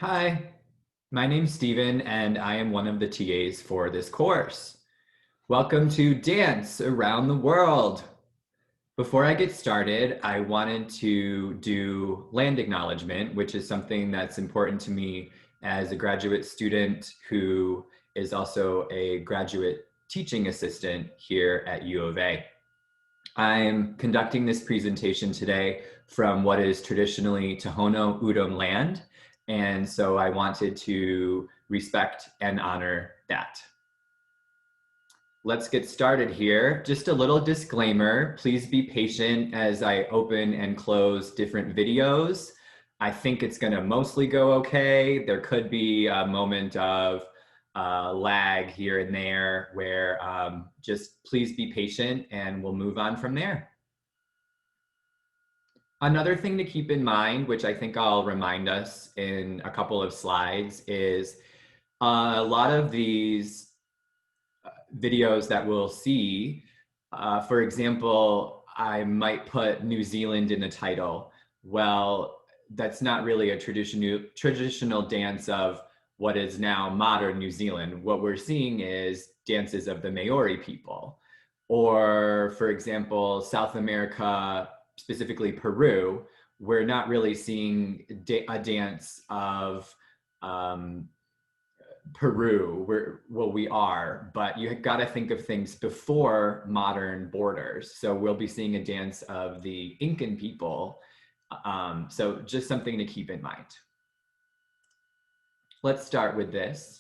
Hi, my name's Steven, and I am one of the TAs for this course. Welcome to Dance Around the World. Before I get started, I wanted to do land acknowledgement, which is something that's important to me as a graduate student who is also a graduate teaching assistant here at U of A. I'm conducting this presentation today from what is traditionally Tohono O'odham land, and so I wanted to respect and honor that. Let's get started here. Just a little disclaimer, please be patient as I open and close different videos. I think it's gonna mostly go okay. There could be a moment of lag here and there where just please be patient and we'll move on from there. Another thing to keep in mind, which I think I'll remind us in a couple of slides, is a lot of these videos that we'll see, for example, I might put New Zealand in the title. Well, that's not really a traditional dance of what is now modern New Zealand. What we're seeing is dances of the Maori people. Or, for example, South America, specifically Peru, we're not really seeing a dance of Peru, we are, but you got to think of things before modern borders. So we'll be seeing a dance of the Incan people. So just something to keep in mind. Let's start with this.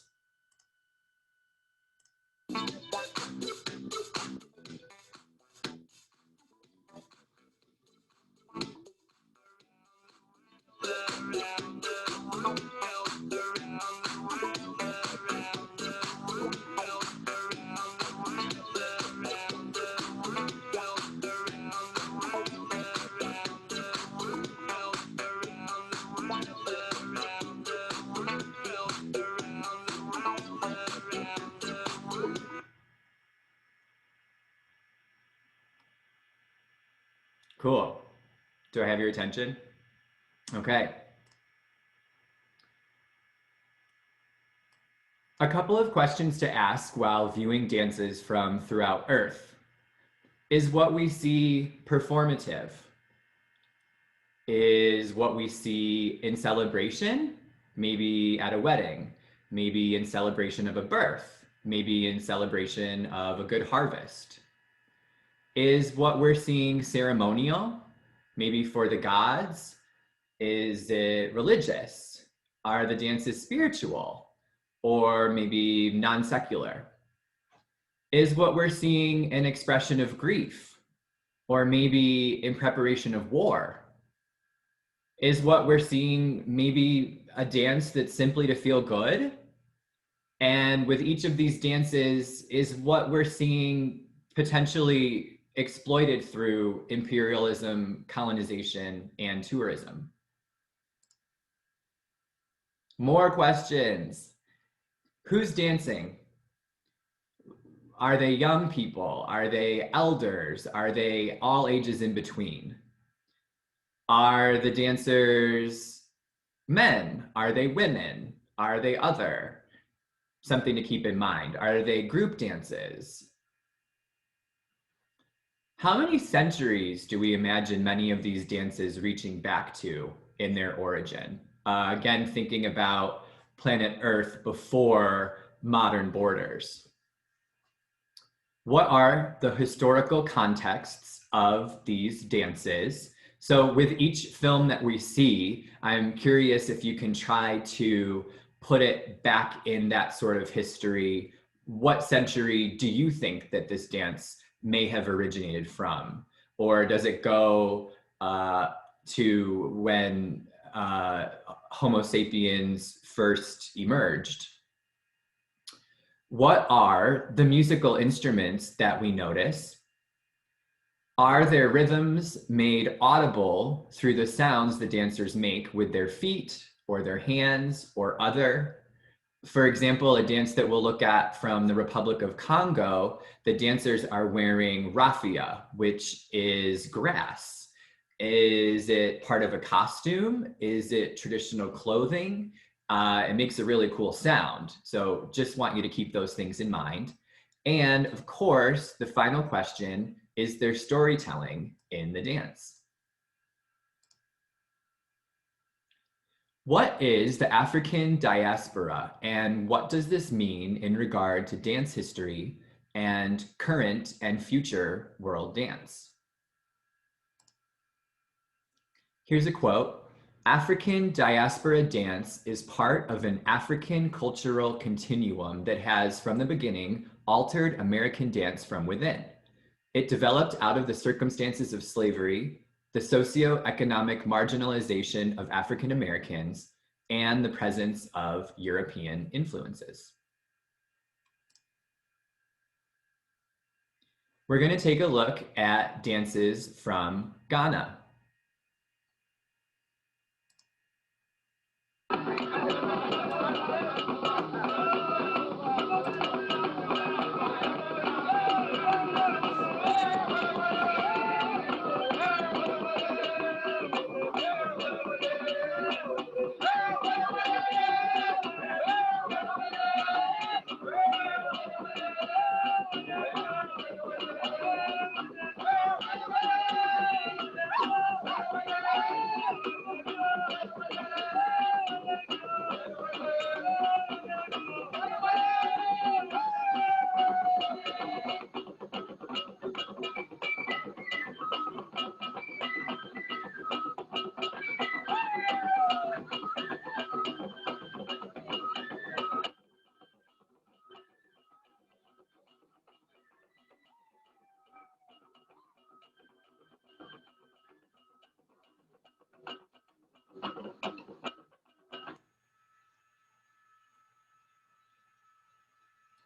Cool. Do I have your attention? Okay. A couple of questions to ask while viewing dances from throughout Earth. Is what we see performative? Is what we see in celebration? Maybe at a wedding, maybe in celebration of a birth, maybe in celebration of a good harvest. Is what we're seeing ceremonial? Maybe for the gods? Is it religious? Are the dances spiritual? Or maybe non-secular? Is what we're seeing an expression of grief? Or maybe in preparation of war? Is what we're seeing maybe a dance that's simply to feel good? And with each of these dances, is what we're seeing potentially exploited through imperialism, colonization, and tourism? More questions. Who's dancing? Are they young people? Are they elders? Are they all ages in between? Are the dancers men? Are they women? Are they other? Something to keep in mind. Are they group dances? How many centuries do we imagine many of these dances reaching back to in their origin? Again, thinking about planet Earth before modern borders. What are the historical contexts of these dances? So with each film that we see, I'm curious if you can try to put it back in that sort of history. What century do you think that this dance may have originated from? Or does it go to when Homo sapiens first emerged? What are the musical instruments that we notice? Are their rhythms made audible through the sounds the dancers make with their feet or their hands or other? For example, a dance that we'll look at from the Republic of Congo, the dancers are wearing raffia, which is grass. Is it part of a costume? Is it traditional clothing? It makes a really cool sound. So just want you to keep those things in mind. And of course, the final question, is there storytelling in the dance? What is the African diaspora, and what does this mean in regard to dance history and current and future world dance? Here's a quote. African diaspora dance is part of an African cultural continuum that has, from the beginning, altered American dance from within. It developed out of the circumstances of slavery, the socioeconomic marginalization of African Americans, and the presence of European influences. We're going to take a look at dances from Ghana.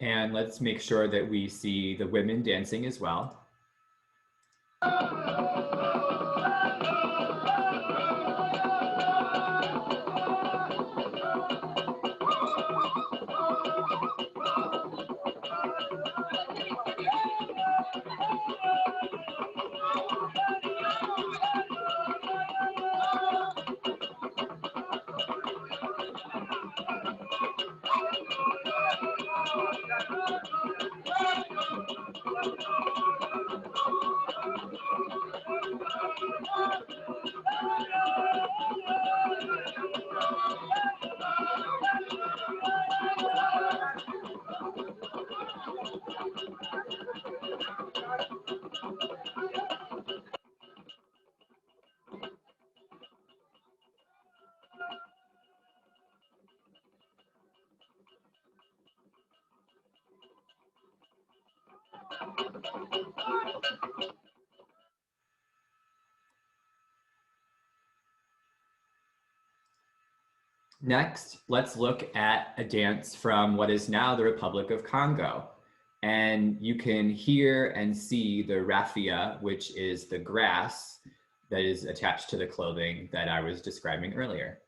And let's make sure that we see the women dancing as well. Next, let's look at a dance from what is now the Republic of Congo. And you can hear and see the raffia, which is the grass that is attached to the clothing that I was describing earlier.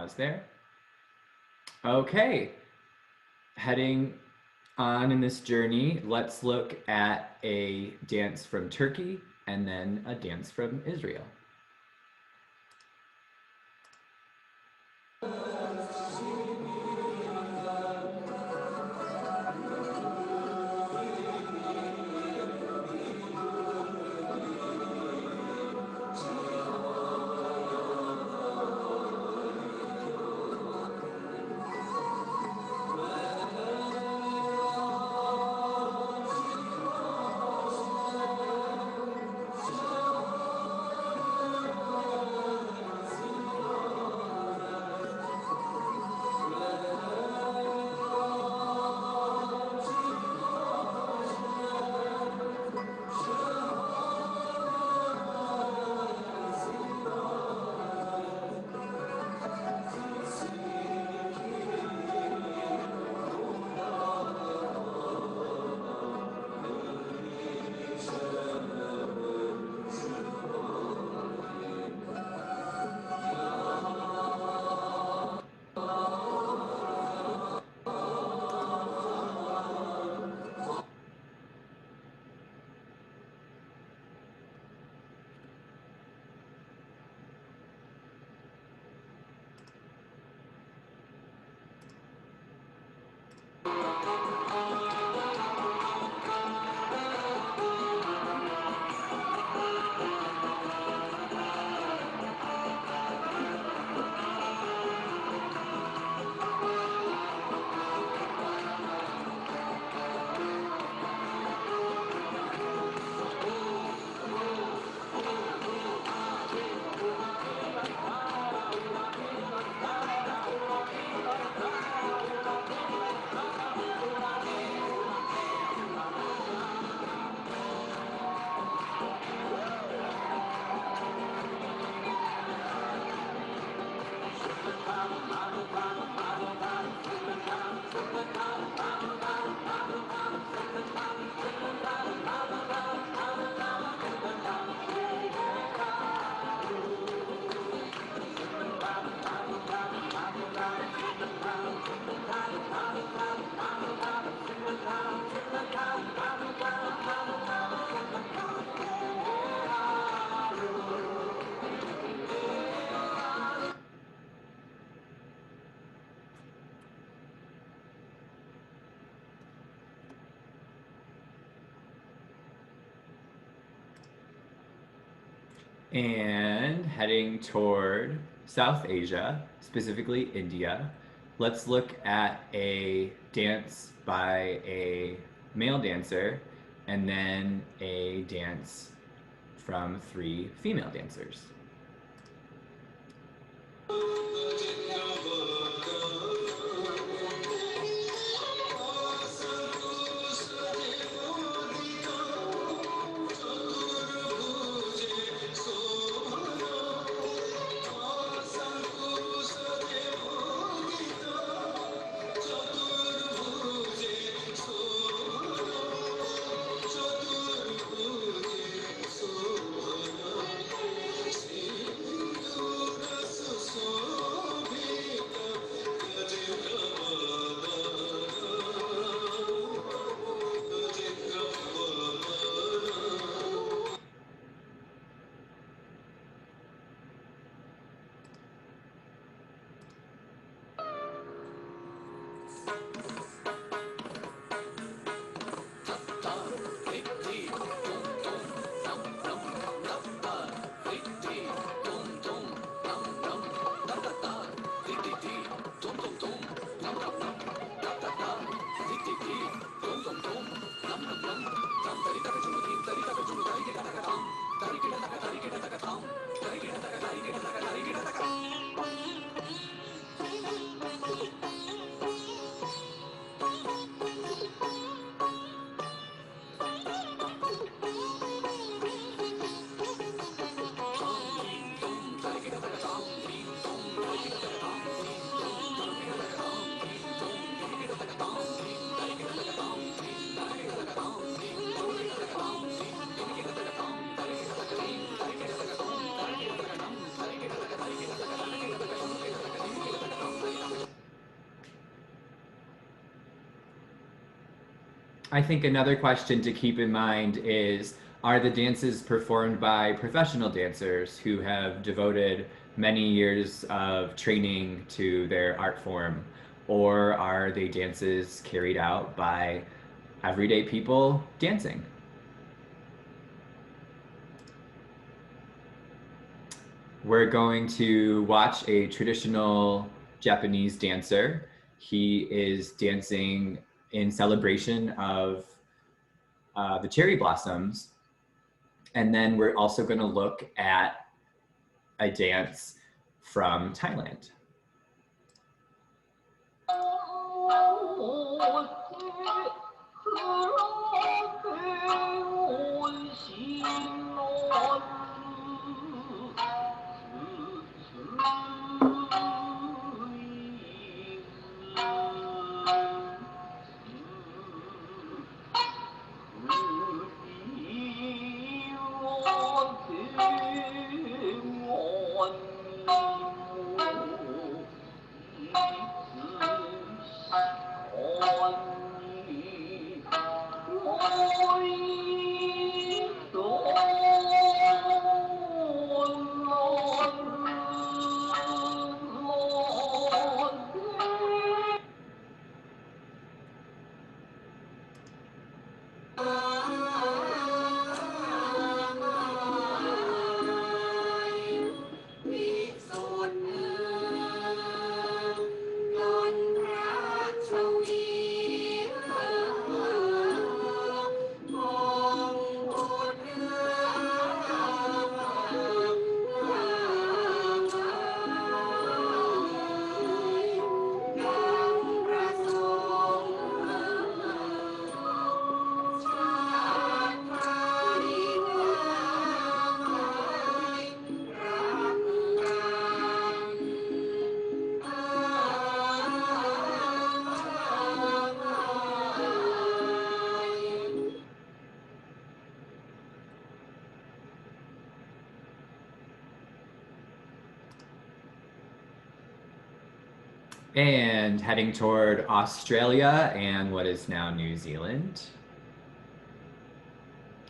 pause there. Okay, heading on in this journey, let's look at a dance from Turkey and then a dance from Israel. And heading toward South Asia, specifically India, let's look at a dance by a male dancer and then a dance from 3 female dancers. I think another question to keep in mind is, are the dances performed by professional dancers who have devoted many years of training to their art form, or are they dances carried out by everyday people dancing? We're going to watch a traditional Japanese dancer. He is dancing in celebration of the cherry blossoms. And then we're also going to look at a dance from Thailand. And heading toward Australia and what is now New Zealand,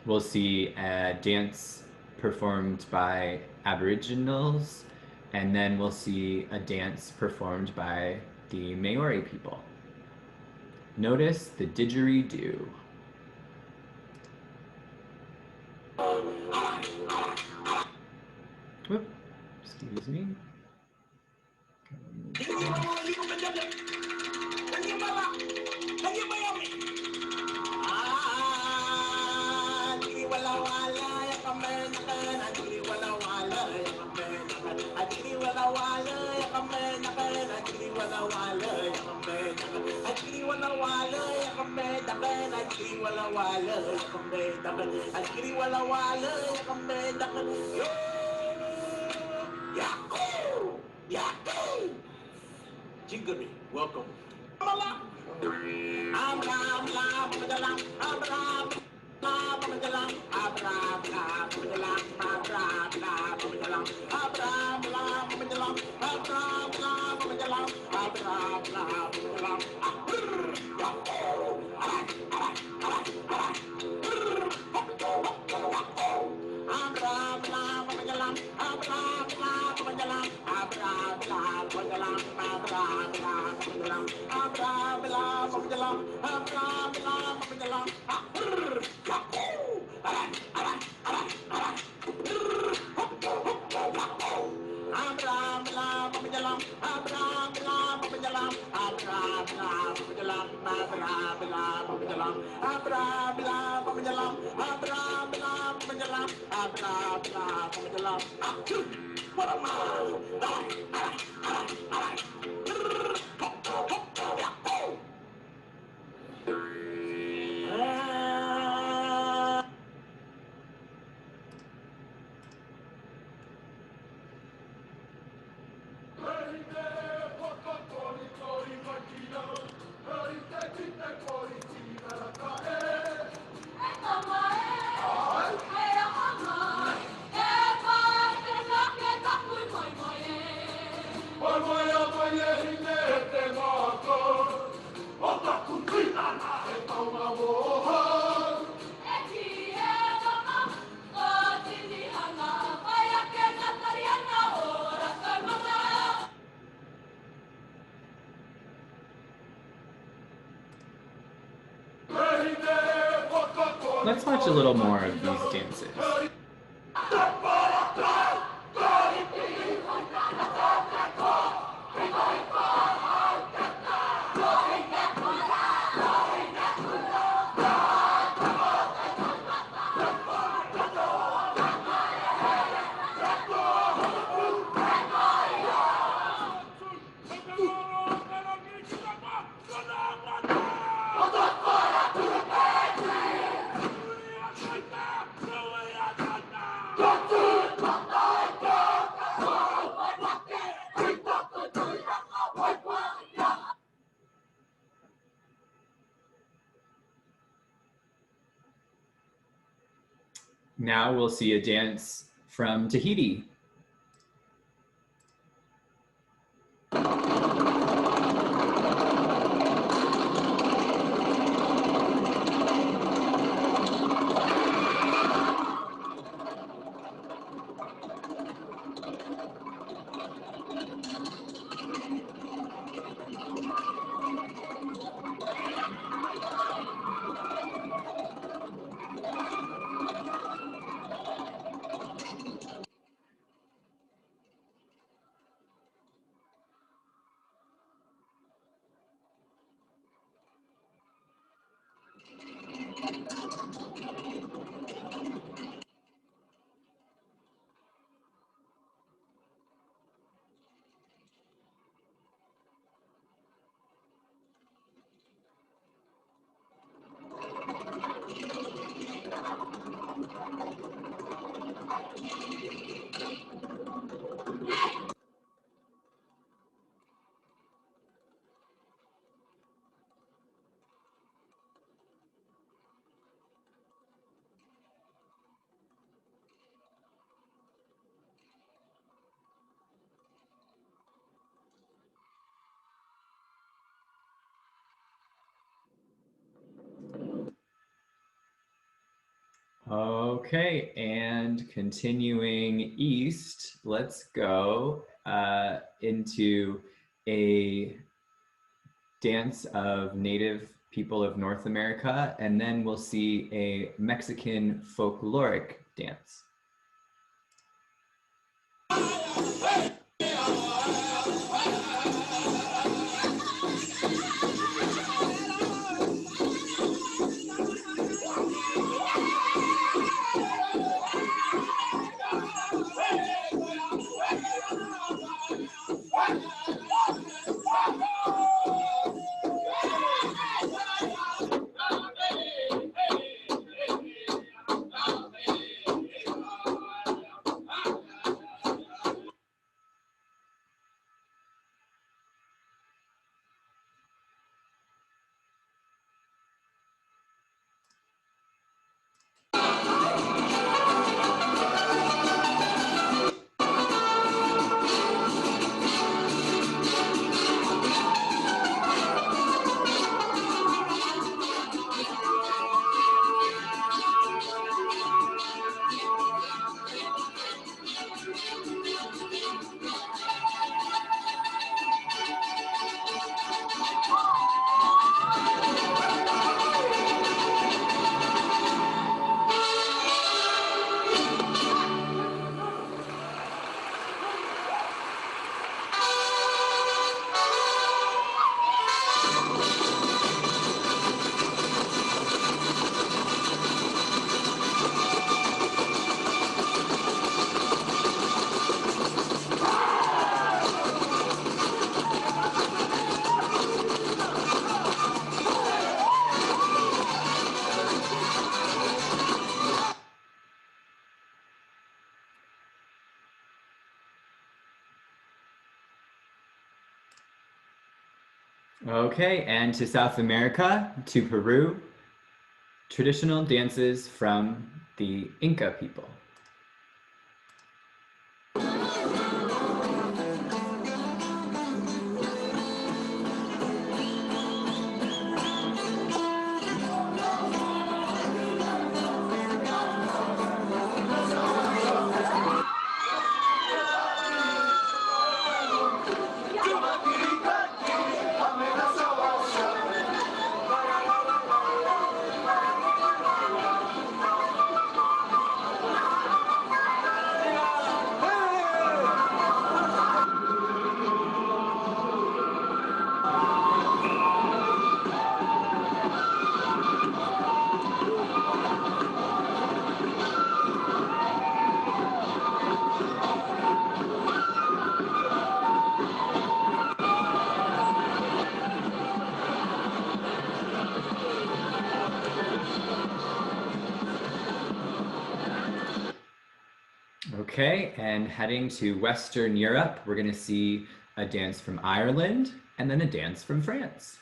we'll see a dance performed by Aboriginals, and then we'll see a dance performed by the Maori people. Notice the didgeridoo. Whoop, excuse me. Jiggery, welcome. Let's watch a little more of these dances. Now we'll see a dance from Tahiti. Okay, and continuing east, let's go into a dance of native people of North America, and then we'll see a Mexican folkloric dance. Okay, and to South America, to Peru, traditional dances from the Inca people. Okay, and heading to Western Europe, we're gonna see a dance from Ireland and then a dance from France.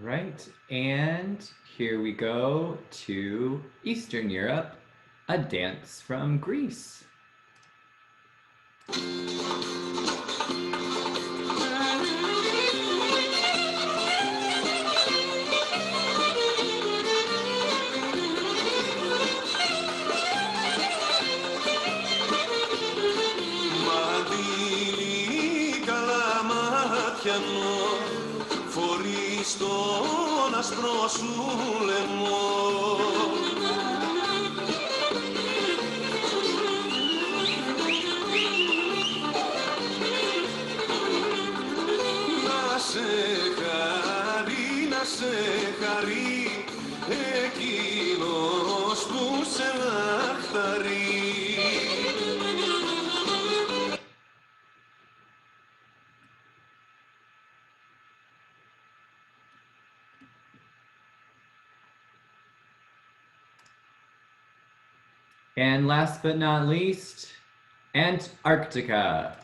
Right, and here we go to Eastern Europe, a dance from Greece. Φορείς τον άσπρο σου λαιμό. Να σε χαρεί εκείνος που σε λαχταρεί. And last but not least, Antarctica.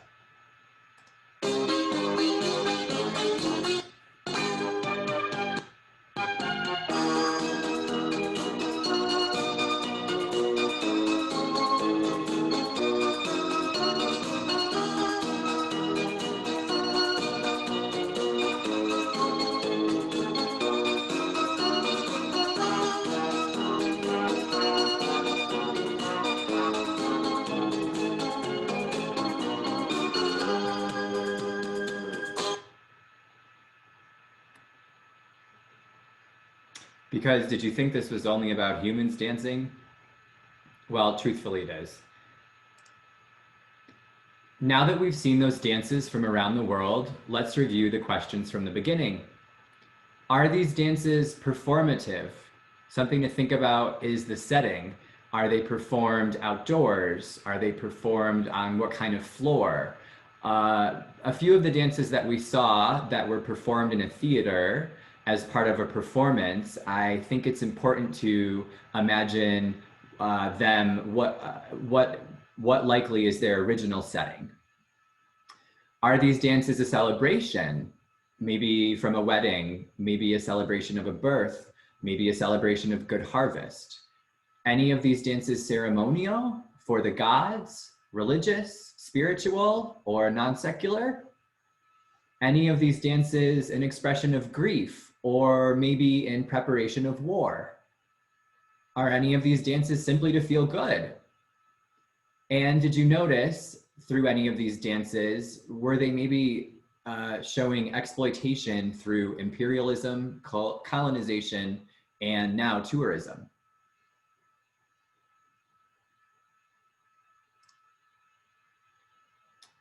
Because did you think this was only about humans dancing? Well, truthfully, it is. Now that we've seen those dances from around the world, let's review the questions from the beginning. Are these dances performative? Something to think about is the setting. Are they performed outdoors? Are they performed on what kind of floor? A few of the dances that we saw that were performed in a theater as part of a performance, I think it's important to imagine them, what likely is their original setting. Are these dances a celebration? Maybe from a wedding, maybe a celebration of a birth, maybe a celebration of good harvest. Any of these dances ceremonial for the gods, religious, spiritual, or non-secular? Any of these dances an expression of grief, or maybe in preparation of war? Are any of these dances simply to feel good? And did you notice through any of these dances, were they maybe showing exploitation through imperialism, colonization, and now tourism?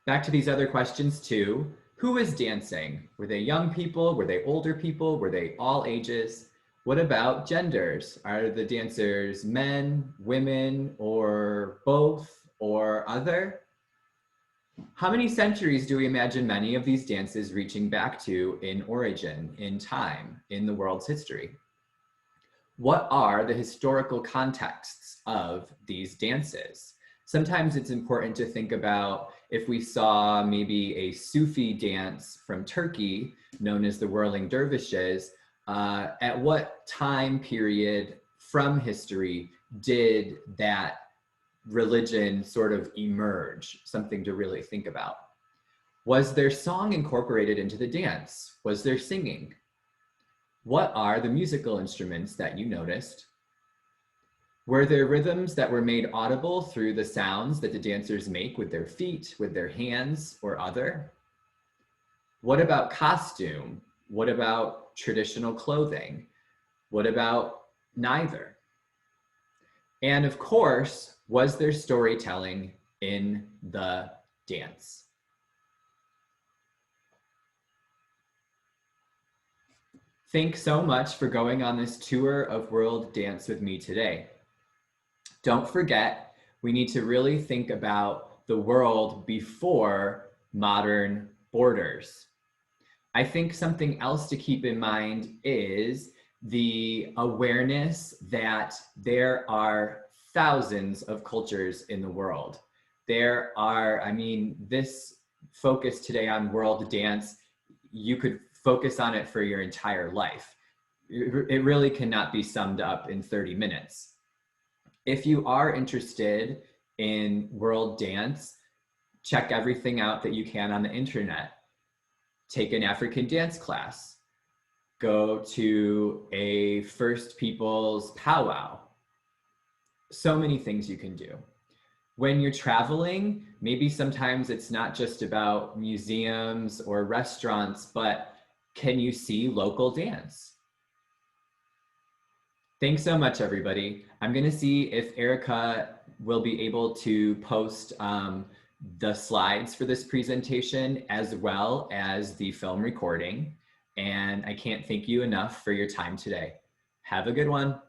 Back to these other questions too. Who is dancing? Were they young people? Were they older people? Were they all ages? What about genders? Are the dancers men, women, or both, or other? How many centuries do we imagine many of these dances reaching back to in origin, in time, in the world's history? What are the historical contexts of these dances? Sometimes it's important to think about if we saw maybe a Sufi dance from Turkey, known as the whirling dervishes, at what time period from history did that religion sort of emerge? Something to really think about. Was their song incorporated into the dance? Was there singing? What are the musical instruments that you noticed? Were there rhythms that were made audible through the sounds that the dancers make with their feet, with their hands, or other? What about costume? What about traditional clothing? What about neither? And of course, was there storytelling in the dance? Thanks so much for going on this tour of world dance with me today. Don't forget, we need to really think about the world before modern borders. I think something else to keep in mind is the awareness that there are thousands of cultures in the world. There are, this focus today on world dance, you could focus on it for your entire life. It really cannot be summed up in 30 minutes. If you are interested in world dance, check everything out that you can on the internet. Take an African dance class. Go to a First Peoples powwow. So many things you can do. When you're traveling, maybe sometimes it's not just about museums or restaurants, but can you see local dance? Thanks so much, everybody. I'm gonna see if Erica will be able to post the slides for this presentation as well as the film recording. And I can't thank you enough for your time today. Have a good one.